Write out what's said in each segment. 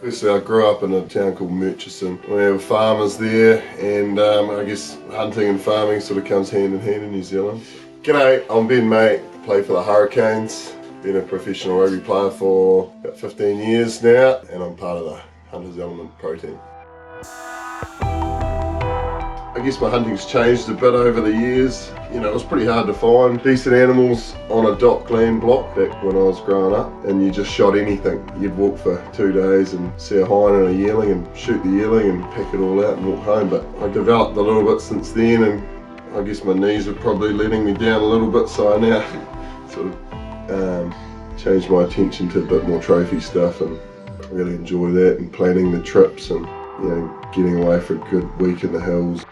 Firstly, I grew up in a town called Murchison. We have farmers there, and I guess hunting and farming sort of comes hand in hand in New Zealand. G'day, I'm Ben Mate, play for the Hurricanes. Been a professional rugby player for about 15 years now, and I'm part of the Hunters Element Pro team. I guess my hunting's changed a bit over the years. You know, it was pretty hard to find decent animals on a dockland block back when I was growing up, and you just shot anything. You'd walk for 2 days and see a hind and a yearling and shoot the yearling and pack it all out and walk home. But I developed a little bit since then, and I guess my knees were probably letting me down a little bit, so I now sort of changed my attention to a bit more trophy stuff, and I really enjoy that, and planning the trips and, you know, getting away for a good week in the hills.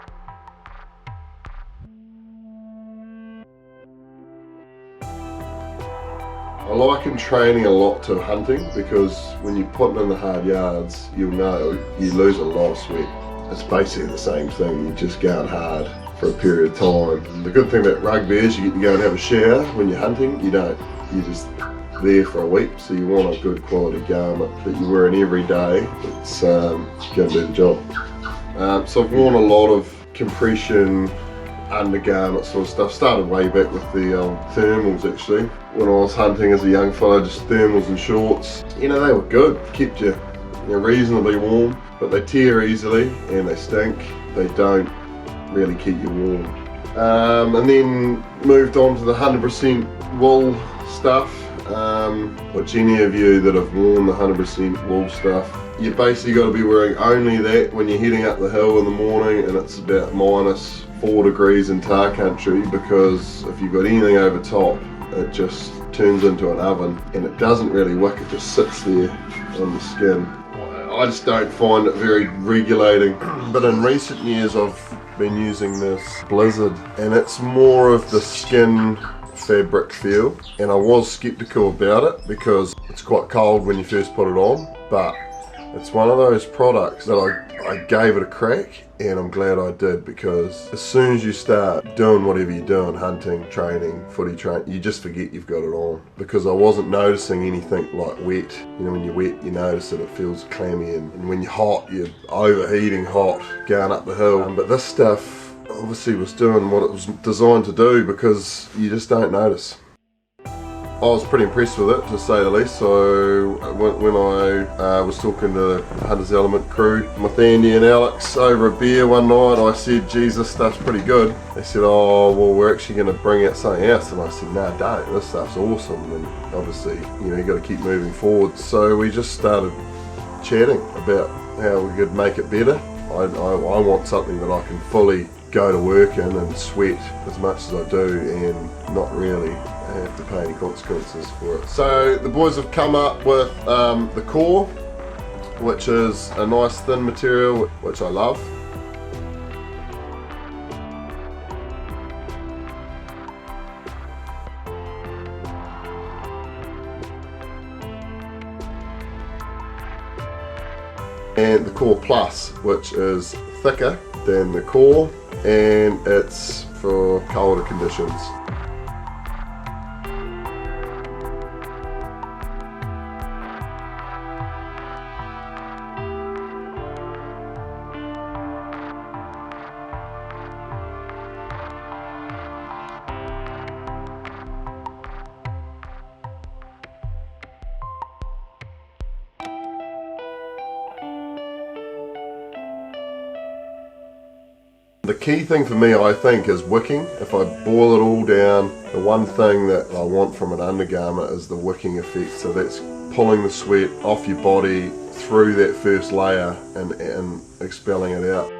I liken training a lot to hunting, because when you're putting in the hard yards, you'll know you lose a lot of sweat. It's basically the same thing, you're just going hard for a period of time. And the good thing about rugby is you get to go and have a shower. When you're hunting, you don't. You're just there for a week, so you want a good quality garment that you're wearing every day. It's going to do the job. So I've worn a lot of compression, undergarment sort of stuff. Started way back with the thermals actually. When I was hunting as a young fellow, just thermals and shorts. You know, they were good, kept you, reasonably warm, but they tear easily and they stink. They don't really keep you warm. And then moved on to the 100% wool stuff, which any of you that have worn the 100% wool stuff, you basically got to be wearing only that when you're heading up the hill in the morning and it's about -4 degrees in tar country, because if you've got anything over top, it just turns into an oven and it doesn't really wick, it just sits there on the skin. I just don't find it very regulating. But in recent years I've been using this Blizzard, and it's more of the skin fabric feel, and I was skeptical about it because it's quite cold when you first put it on, but it's one of those products that I gave it a crack, and I'm glad I did, because as soon as you start doing whatever you're doing, hunting, training, footy training, you just forget you've got it on, because I wasn't noticing anything like wet. You know, when you're wet, you notice that it feels clammy, and when you're hot, you're overheating hot, going up the hill. But this stuff obviously was doing what it was designed to do, because you just don't notice. I was pretty impressed with it, to say the least. So when I was talking to the Hunters Element crew with Andy and Alex over a beer one night, I said, geez, this stuff's pretty good. They said, oh, well, we're actually going to bring out something else. And I said, no, don't, this stuff's awesome. And obviously, you know, you got to keep moving forward. So we just started chatting about how we could make it better. I want something that I can fully go to work in and sweat as much as I do and not really have to pay any consequences for it. So the boys have come up with the core, which is a nice thin material, which I love. And the core plus, which is thicker than the core, and it's for colder conditions. The key thing for me, I think, is wicking. If I boil it all down, the one thing that I want from an undergarment is the wicking effect. So that's pulling the sweat off your body through that first layer and expelling it out.